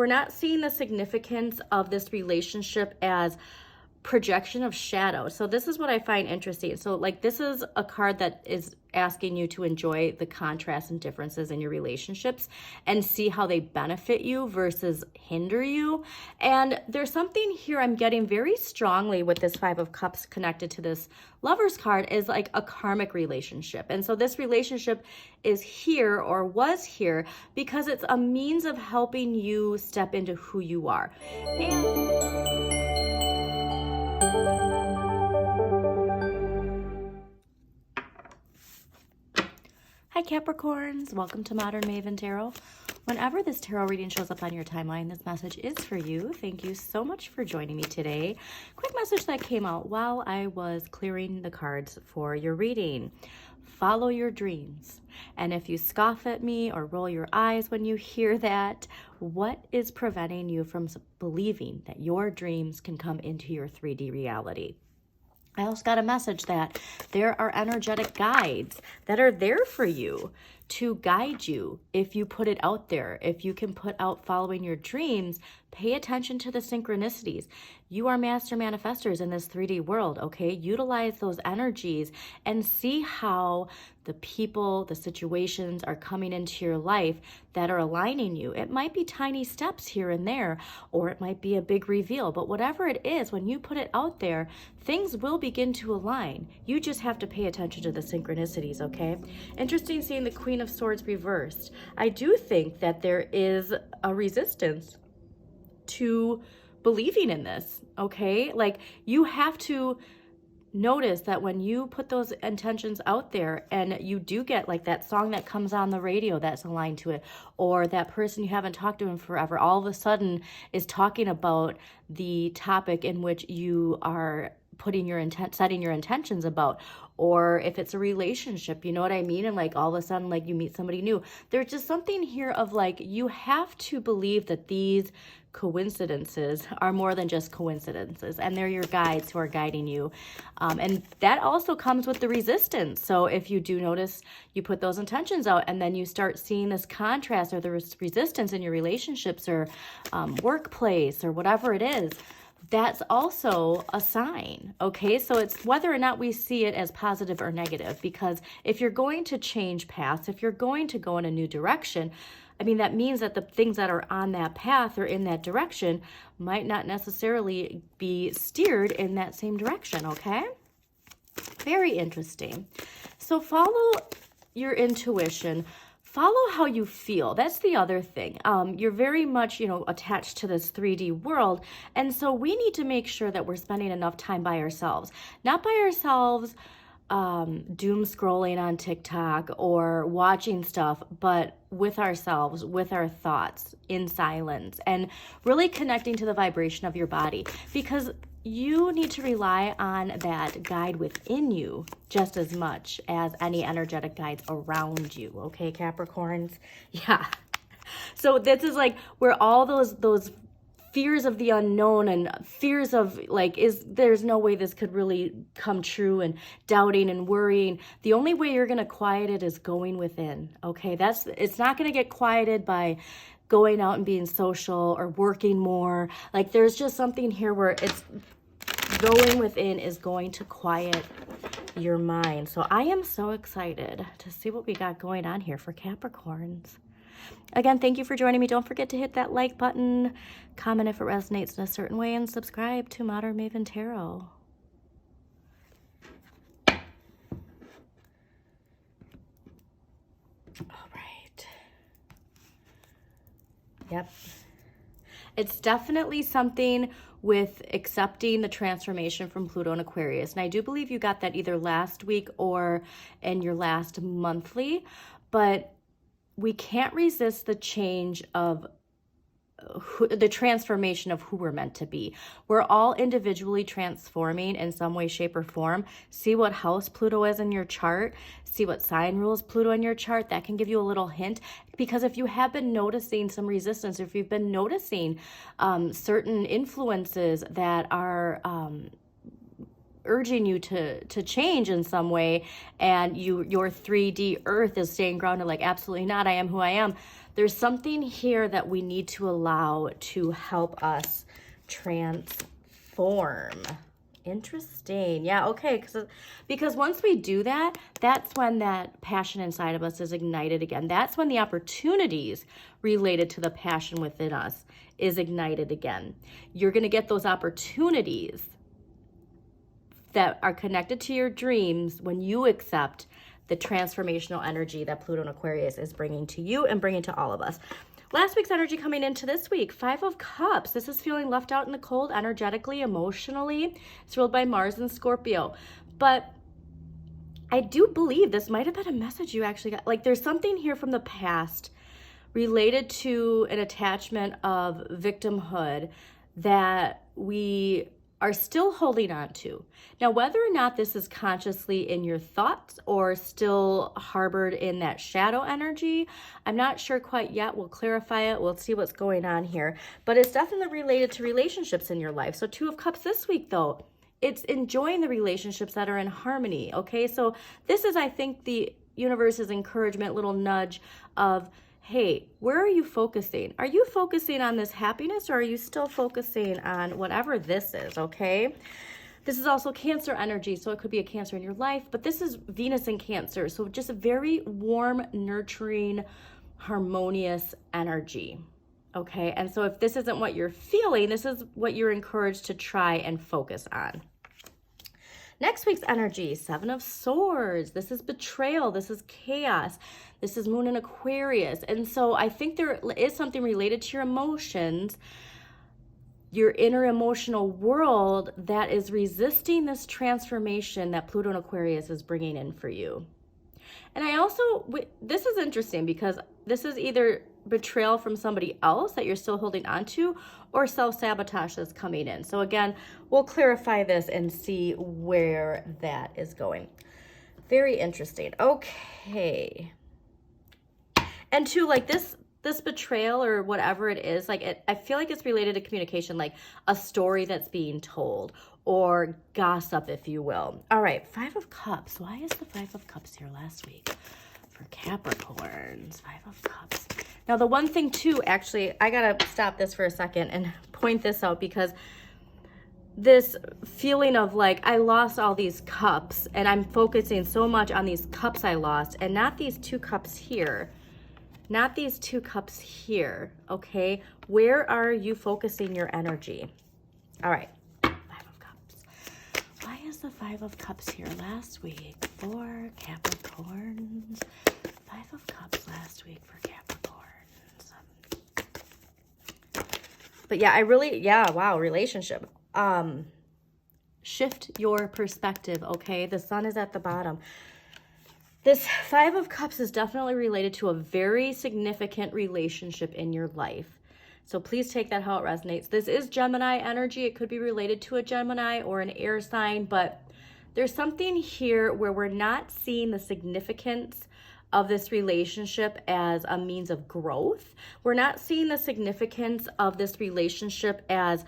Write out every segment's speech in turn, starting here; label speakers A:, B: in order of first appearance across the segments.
A: we're not seeing the significance of this relationship as projection of shadow. So this is what I find interesting. So like this is a card that is asking you to enjoy the contrasts and differences in your relationships and see how they benefit you versus hinder you. And there's something here I'm getting very strongly with this Five of Cups connected to this Lover's card is like a karmic relationship. And so this relationship is here or was here because it's a means of helping you step into who you are. Hi Capricorns, welcome to Modern Maven Tarot. Whenever this tarot reading shows up on your timeline, this message is for you. Thank you so much for joining me today. Quick message that came out while I was clearing the cards for your reading. Follow your dreams. And if you scoff at me or roll your eyes when you hear that, what is preventing you from believing that your dreams can come into your 3D reality? I also got a message that there are energetic guides that are there for you to guide you if you put it out there. If you can put out following your dreams, pay attention to the synchronicities. You are master manifestors in this 3D world, okay? Utilize those energies and see how the people, the situations are coming into your life that are aligning you. It might be tiny steps here and there, or it might be a big reveal, but whatever it is, when you put it out there, things will begin to align. You just have to pay attention to the synchronicities, okay? Interesting seeing the Queen of Swords reversed. I do think that there is a resistance to believing in this, okay? Like you have to notice that when you put those intentions out there and you do get like that song that comes on the radio that's aligned to it, or that person you haven't talked to in forever all of a sudden is talking about the topic in which you are putting your setting your intentions about, or if it's a relationship, you know what I mean? And like all of a sudden, like you meet somebody new, there's just something here of like, you have to believe that these coincidences are more than just coincidences, and they're your guides who are guiding you. And that also comes with the resistance. So if you do notice you put those intentions out and then you start seeing this contrast or the resistance in your relationships or workplace or whatever it is, that's also a sign, okay? So it's whether or not we see it as positive or negative, because if you're going to change paths, if you're going to go in a new direction, I mean, that means that the things that are on that path or in that direction might not necessarily be steered in that same direction, okay? Very interesting. So follow your intuition. Follow how you feel. That's the other thing. You're very much, attached to this 3D world. And so we need to make sure that we're spending enough time by ourselves. Not by ourselves doom scrolling on TikTok or watching stuff, but with ourselves, with our thoughts, in silence, and really connecting to the vibration of your body, because you need to rely on that guide within you just as much as any energetic guides around you, okay, Capricorns? Yeah. So this is like where all those fears of the unknown and fears of like, there's no way this could really come true, and doubting and worrying. The only way you're going to quiet it is going within. Okay. It's not going to get quieted by going out and being social or working more. Like there's just something here where it's going within is going to quiet your mind. So I am so excited to see what we got going on here for Capricorns. Again, thank you for joining me. Don't forget to hit that like button, comment if it resonates in a certain way, and subscribe to Modern Maven Tarot. All right. Yep. It's definitely something with accepting the transformation from Pluto and Aquarius. And I do believe you got that either last week or in your last monthly, but we can't resist the change of the transformation of who we're meant to be. We're all individually transforming in some way, shape, or form. See what house Pluto is in your chart. See what sign rules Pluto in your chart. That can give you a little hint, because if you have been noticing some resistance, or if you've been noticing certain influences that are urging you to change in some way, and your 3D earth is staying grounded like absolutely not, I am who I am, There's something here that we need to allow to help us transform. Interesting. Yeah, okay. Because once we do that, that's when that passion inside of us is ignited again. That's when the opportunities related to the passion within us is ignited again. You're going to get those opportunities that are connected to your dreams when you accept the transformational energy that Pluto and Aquarius is bringing to you and bringing to all of us. Last week's energy coming into this week, 5 of Cups. This is feeling left out in the cold energetically, emotionally. It's ruled by Mars and Scorpio. But I do believe this might have been a message you actually got. Like there's something here from the past related to an attachment of victimhood that we are still holding on to. Now, whether or not this is consciously in your thoughts or still harbored in that shadow energy, I'm not sure quite yet. We'll clarify it. We'll see what's going on here. But it's definitely related to relationships in your life. So 2 of Cups this week, though, it's enjoying the relationships that are in harmony, okay? So this is, I think, the universe's encouragement, little nudge of, hey, where are you focusing? Are you focusing on this happiness or are you still focusing on whatever this is, okay? This is also Cancer energy, so it could be a Cancer in your life, but this is Venus in Cancer, so just a very warm, nurturing, harmonious energy, okay? And so if this isn't what you're feeling, this is what you're encouraged to try and focus on. Next week's energy, 7 of Swords. This is betrayal. This is chaos. This is Moon in Aquarius. And so I think there is something related to your emotions, your inner emotional world that is resisting this transformation that Pluto and Aquarius is bringing in for you. And I also, this is interesting because this is either betrayal from somebody else that you're still holding on to or self-sabotage that's coming in. So again, we'll clarify this and see where that is going. Very interesting. Okay. And to like this betrayal or whatever it is, like I feel like it's related to communication, like a story that's being told or gossip, if you will. All right, 5 of Cups. Why is the 5 of Cups here last week for Capricorns? 5 of Cups. Now, the one thing too, actually, I gotta stop this for a second and point this out because this feeling of like, I lost all these cups and I'm focusing so much on these cups I lost and not these 2 cups here. Not these 2 cups here, okay? Where are you focusing your energy? All right, 5 of Cups. Why is the 5 of Cups here last week for Capricorns? 5 of Cups last week for Capricorns. But yeah, wow, relationship. Shift your perspective, okay? The Sun is at the bottom. This 5 of Cups is definitely related to a very significant relationship in your life. So please take that how it resonates. This is Gemini energy. It could be related to a Gemini or an air sign, but there's something here where we're not seeing the significance of this relationship as a means of growth. We're not seeing the significance of this relationship as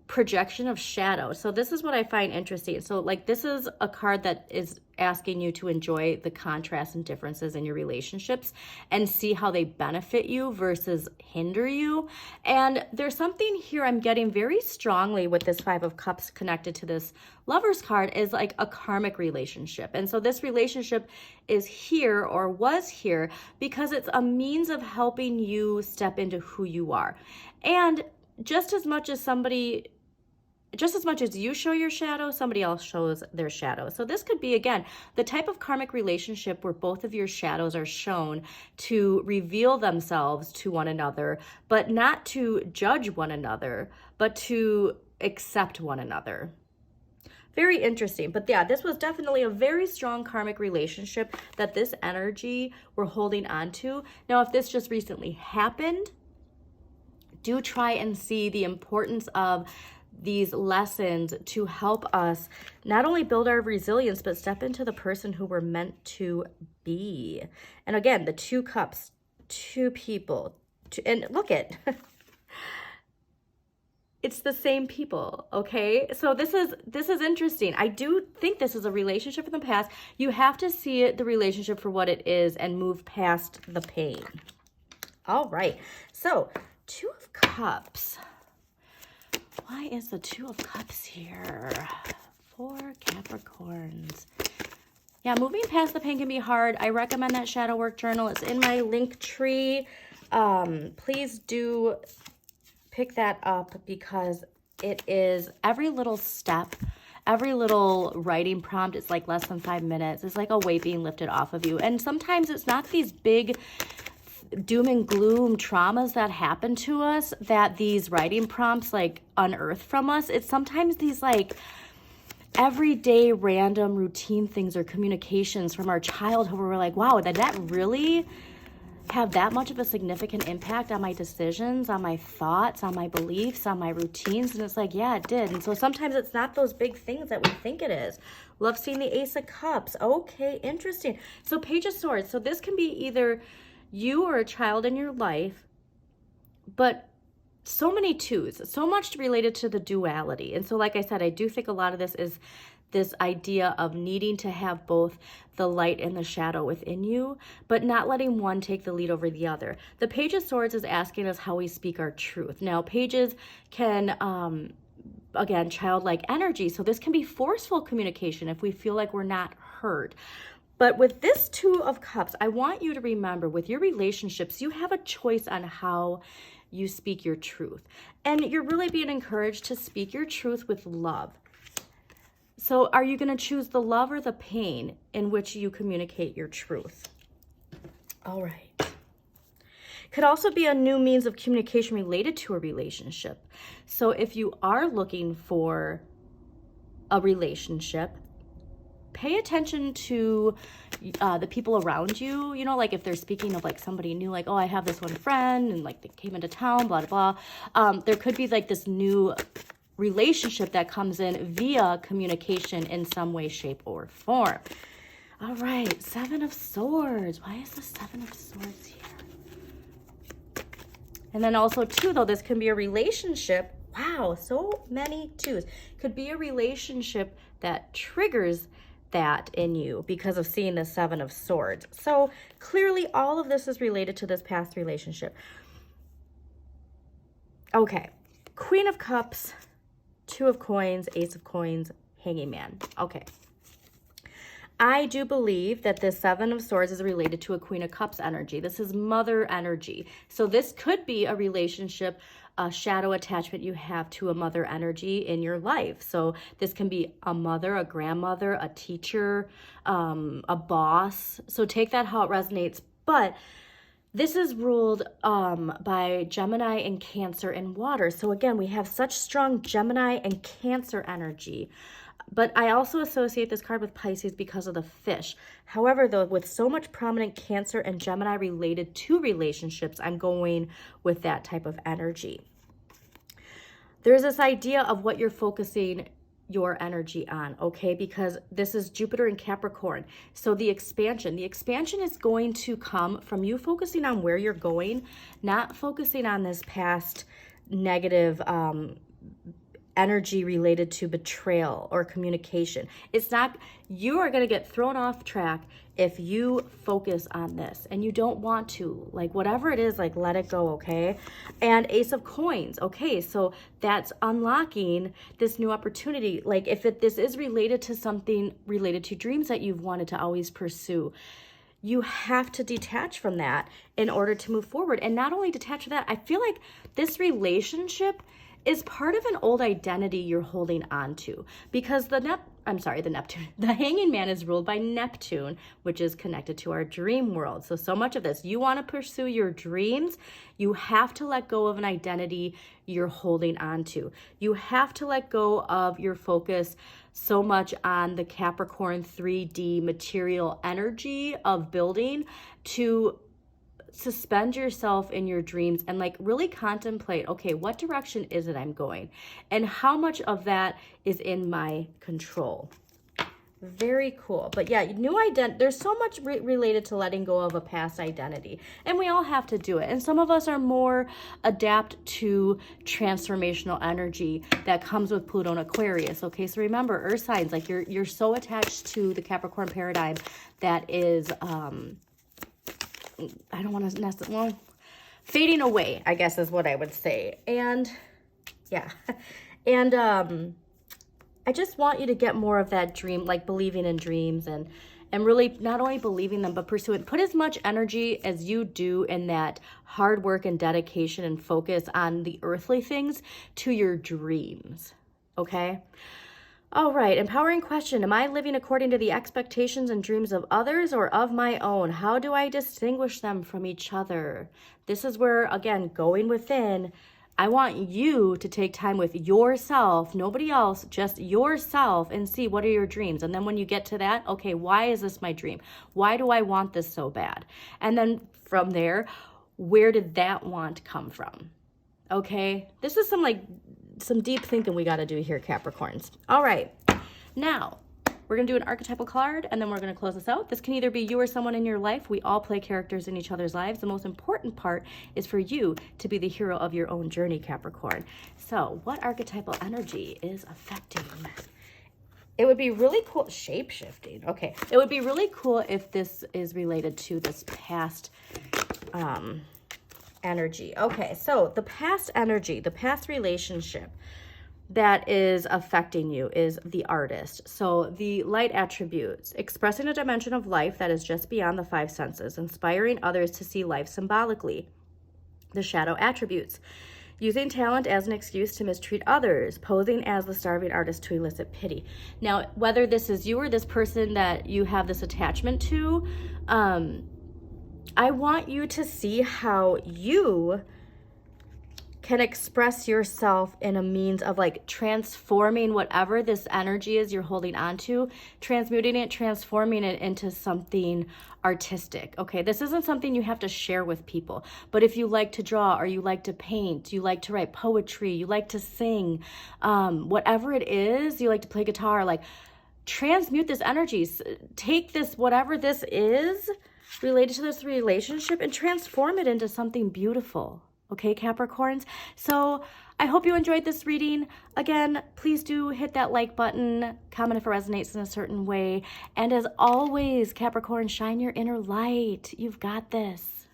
A: projection of shadow. So this is what I find interesting. So like this is a card that is asking you to enjoy the contrasts and differences in your relationships and see how they benefit you versus hinder you. And there's something here I'm getting very strongly with this 5 of Cups connected to this Lovers card is like a karmic relationship. And so this relationship is here or was here because it's a means of helping you step into who you are. And just as much as you show your shadow, somebody else shows their shadow. So this could be, again, the type of karmic relationship where both of your shadows are shown to reveal themselves to one another, but not to judge one another, but to accept one another. Very interesting. But yeah, this was definitely a very strong karmic relationship that this energy we're holding on to. Now, if this just recently happened, do try and see the importance of these lessons to help us not only build our resilience, but step into the person who we're meant to be. And again, the 2 cups, 2 people, and look at, it's the same people, okay? So this is interesting. I do think this is a relationship from the past. You have to see the relationship for what it is and move past the pain. All right. So, Two of Cups. Why is the Two of Cups here? For Capricorns. Yeah, moving past the pain can be hard. I recommend that shadow work journal. It's in my link tree. Please do pick that up because it is every little step, every little writing prompt is like less than 5 minutes. It's like a weight being lifted off of you. And sometimes it's not these big doom and gloom traumas that happen to us that these writing prompts like unearth from us. It's sometimes these like everyday random routine things or communications from our childhood where we're like, wow, did that really have that much of a significant impact on my decisions, on my thoughts, on my beliefs, on my routines? And it's like, yeah, it did. And so sometimes it's not those big things that we think it is. Love seeing the Ace of Cups. Okay, interesting. So Page of Swords. So this can be either you or a child in your life, but so many twos, so much related to the duality. And so like I said, I do think a lot of this is this idea of needing to have both the light and the shadow within you, but not letting one take the lead over the other. The Page of Swords is asking us how we speak our truth. Now, pages can, again, childlike energy. So this can be forceful communication if we feel like we're not heard. But with this Two of Cups, I want you to remember with your relationships, you have a choice on how you speak your truth. And you're really being encouraged to speak your truth with love. So are you going to choose the love or the pain in which you communicate your truth? All right. Could also be a new means of communication related to a relationship. So if you are looking for a relationship, pay attention to the people around you, you know, like if they're speaking of like somebody new, like, oh, I have this one friend and like they came into town, blah, blah, blah. There could be like this new relationship that comes in via communication in some way, shape, or form. All right, Seven of Swords. Why is the Seven of Swords here? And then also too, though, this can be a relationship. Wow, so many twos. Could be a relationship that triggers that in you because of seeing the Seven of Swords. So clearly all of this is related to this past relationship. Okay, Queen of Cups, Two of Coins, Ace of Coins, Hanging Man. Okay. I do believe that the Seven of Swords is related to a Queen of Cups energy. This is mother energy. So this could be a relationship, a shadow attachment you have to a mother energy in your life. So this can be a mother, a grandmother, a teacher, a boss. So take that how it resonates. But this is ruled by Gemini and Cancer and water. So again, we have such strong Gemini and Cancer energy. But I also associate this card with Pisces because of the fish. However, though, with so much prominent Cancer and Gemini related to relationships, I'm going with that type of energy. There's this idea of what you're focusing your energy on, okay? Because this is Jupiter and Capricorn. So the expansion is going to come from you focusing on where you're going, not focusing on this past negative energy related to betrayal or communication. It's not, you are going to get thrown off track if you focus on this and you don't want to, like whatever it is, like let it go, okay? And Ace of Coins, okay, so that's unlocking this new opportunity. Like if this is related to something related to dreams that you've wanted to always pursue, you have to detach from that in order to move forward. And not only detach from that, I feel like this relationship is part of an old identity you're holding on to, because the Hanging Man is ruled by Neptune, which is connected to our dream world. So much of this, you want to pursue your dreams, you have to let go of an identity you're holding on to. You have to let go of your focus so much on the Capricorn 3D material energy of building to suspend yourself in your dreams and like really contemplate, okay, what direction is it I'm going and how much of that is in my control. Very cool. But yeah, new identity, there's so much related to letting go of a past identity, and we all have to do it. And some of us are more adapt to transformational energy that comes with Pluto and Aquarius. Okay, so remember, earth signs, like you're so attached to the Capricorn paradigm that is I don't want to fading away, I guess is what I would say. And yeah, and I just want you to get more of that dream, like believing in dreams and really not only believing them, but pursue it. Put as much energy as you do in that hard work and dedication and focus on the earthly things to your dreams, okay? All right, empowering question. Am I living according to the expectations and dreams of others or of my own? How do I distinguish them from each other? This is where, again, going within, I want you to take time with yourself, nobody else, just yourself, and see what are your dreams. And then when you get to that, okay, why is this my dream? Why do I want this so bad? And then from there, where did that want come from? Okay, this is some deep thinking we got to do here, Capricorns. All right, now we're going to do an archetypal card, and then we're going to close this out. This can either be you or someone in your life. We all play characters in each other's lives. The most important part is for you to be the hero of your own journey, Capricorn. So what archetypal energy is affecting? It would be really cool. Shape-shifting. Okay. It would be really cool if this is related to this past energy. Okay. So the past energy, the past relationship that is affecting you is the artist. So the light attributes, expressing a dimension of life that is just beyond the five senses, inspiring others to see life symbolically. The shadow attributes, using talent as an excuse to mistreat others, posing as the starving artist to elicit pity. Now, whether this is you or this person that you have this attachment to, I want you to see how you can express yourself in a means of like transforming whatever this energy is you're holding on to, transmuting it, transforming it into something artistic. Okay, this isn't something you have to share with people, but if you like to draw or you like to paint, you like to write poetry, you like to sing, whatever it is, you like to play guitar, like transmute this energy. Take this, whatever this is related to this relationship, and transform it into something beautiful. Okay, Capricorns? So I hope you enjoyed this reading. Again, please do hit that like button, comment if it resonates in a certain way. And as always, Capricorn, shine your inner light. You've got this.